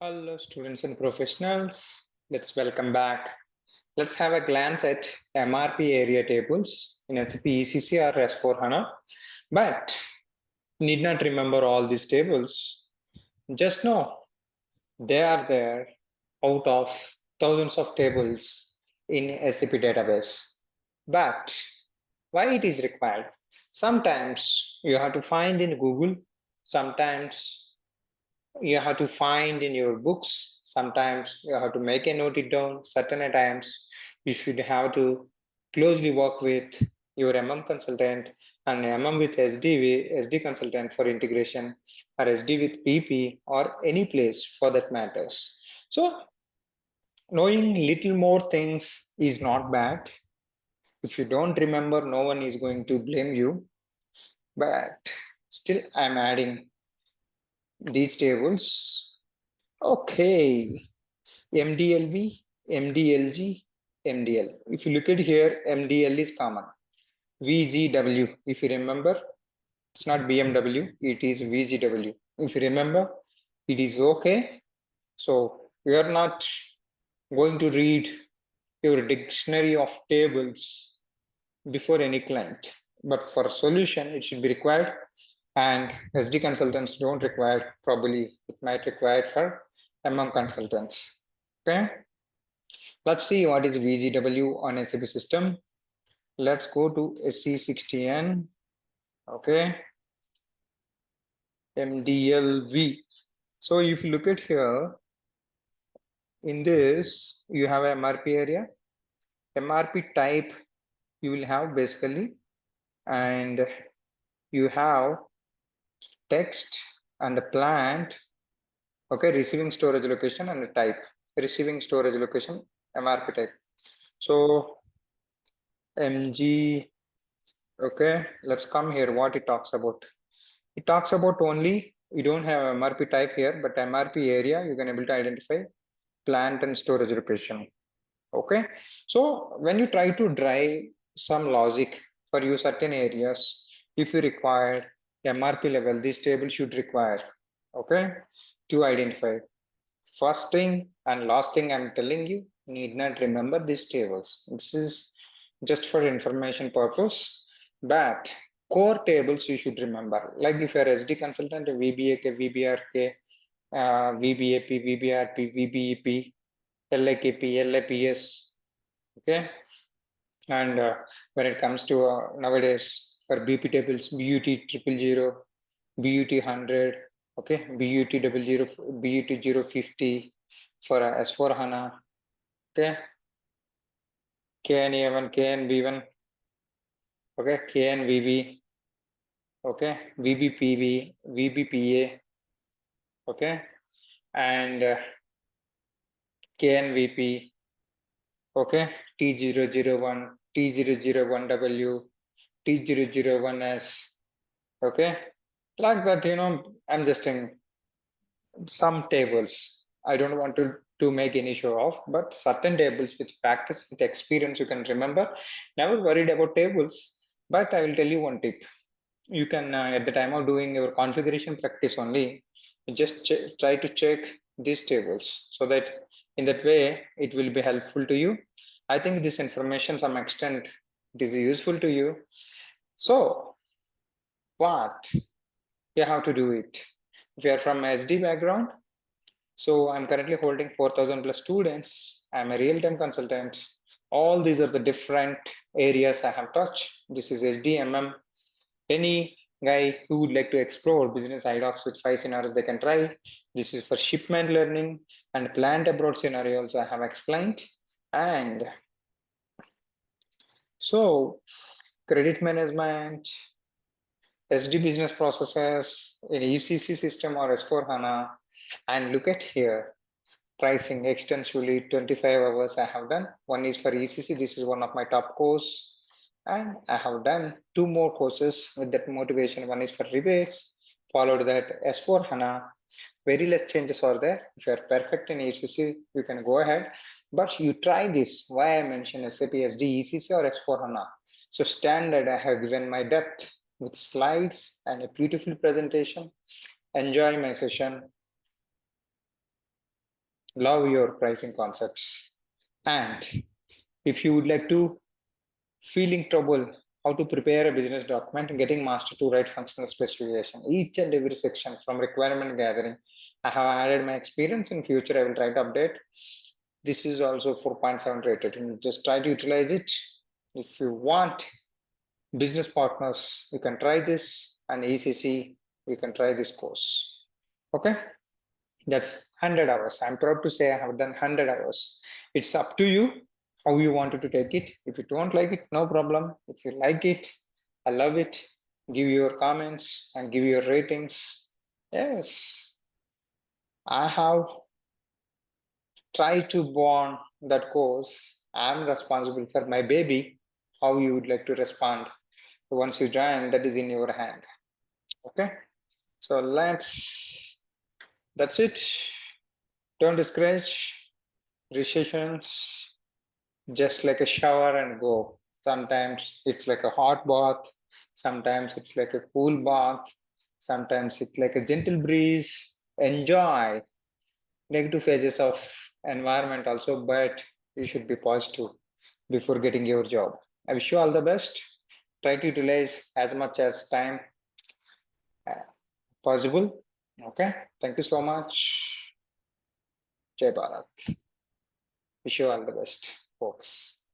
Hello, students and professionals. Let's welcome back. Let's have a glance at MRP area tables in SAP ECC or S4 HANA. But need not remember all these tables. Just know they are there out of thousands of tables in SAP database. But why it is required? Sometimes you have to find in Google. Sometimes you have to find in your books. Sometimes you have to make a note it down. Certain times you should have to closely work with your consultant and with SD consultant for integration, or SD with PP, or any place for that matters. So knowing little more things is not bad. If you don't remember, no one is going to blame you. But still, I'm adding these tables. Okay. MDLV, MDLG, MDL. If you look at here, MDL is common. VGW, if you remember, it's not BMW, it is VGW. If you remember, it is okay. So we are not going to read your dictionary of tables before any client. But for solution, it should be required. And SD consultants don't require, probably it might require for consultants. Okay. Let's see what is VGW on SAP system. Let's go to SC60N. Okay. MDLV. So if you look at here, in this, you have a MRP area. MRP type you will have basically, and you have text and a plant. Okay, receiving storage location and a type. Receiving storage location, MRP type. So MG. Okay, let's come here. What it talks about? It talks about only, you don't have MRP type here, but MRP area you can able to identify plant and storage location. Okay, so when you try to drive some logic for you certain areas, if you require MRP level, this table should require, okay, to identify. First thing and last thing I'm telling you, need not remember these tables. This is just for information purpose, but core tables you should remember. Like if you're SD consultant, VBAK, VBRK, VBAP, VBRP, VBEP, LAKP, LAPS, okay? And when it comes to nowadays for BP tables, BUT 000, BUT 100, okay, BUT 00, BUT 050 for S4 HANA, okay, KNA1, KNB1, okay, KNVV, okay, VBPV, VBPA, okay, and KNVP, okay, T001, T001W, T001S, okay, like that, I'm just in some tables. I don't want to make any show off, but certain tables with practice, with experience, you can remember. Never worried about tables, but I will tell you one tip. You can, at the time of doing your configuration practice only, just try to check these tables so that in that way, it will be helpful to you. I think this information, some extent, it is useful to you. So what you have to do it? If you are from SD background, so I'm currently holding 4,000 plus students. I'm a real-time consultant. All these are the different areas I have touched. This is SDMM. Any guy who would like to explore business idocs with 5 scenarios, they can try. This is for shipment learning and plant abroad scenarios I have explained. And so credit management, SD business processes in ECC system or S4 HANA, and look at here. Pricing extensively 25 hours I have done. One is for ECC. This is one of my top course. And I have done 2 more courses with that motivation. One is for rebates, followed that S4 HANA. Very less changes are there. If you are perfect in ECC, you can go ahead. But you try this. Why I mentioned SAP SD, ECC or S4 HANA. So standard, I have given my depth with slides and a beautiful presentation. Enjoy my session. love your pricing concepts. And if you would like to feeling trouble how to prepare a business document, getting master to write functional specification, each and every section from requirement gathering. I have added my experience. In future, I will try to update. This is also 4.7 rated, and just try to utilize it. If you want business partners, you can try this, and ECC, you can try this course. Okay, that's 100 hours. I'm proud to say I have done 100 hours. It's up to you how you wanted to take it. If you don't like it, no problem. If you like it, I love it. Give your comments and give your ratings. Yes, I have tried to born that course. I'm responsible for my baby. How you would like to respond once you join, that is in your hand. Okay, so that's it. Don't discourage. Recessions just like a shower and go. Sometimes it's like a hot bath, sometimes it's like a cool bath, sometimes it's like a gentle breeze. Enjoy negative phases of environment also, but you should be positive before getting your job. I wish you all the best. Try to utilize as much as time possible. Okay, thank you so much. Jai Bharat. Wish you all the best, folks.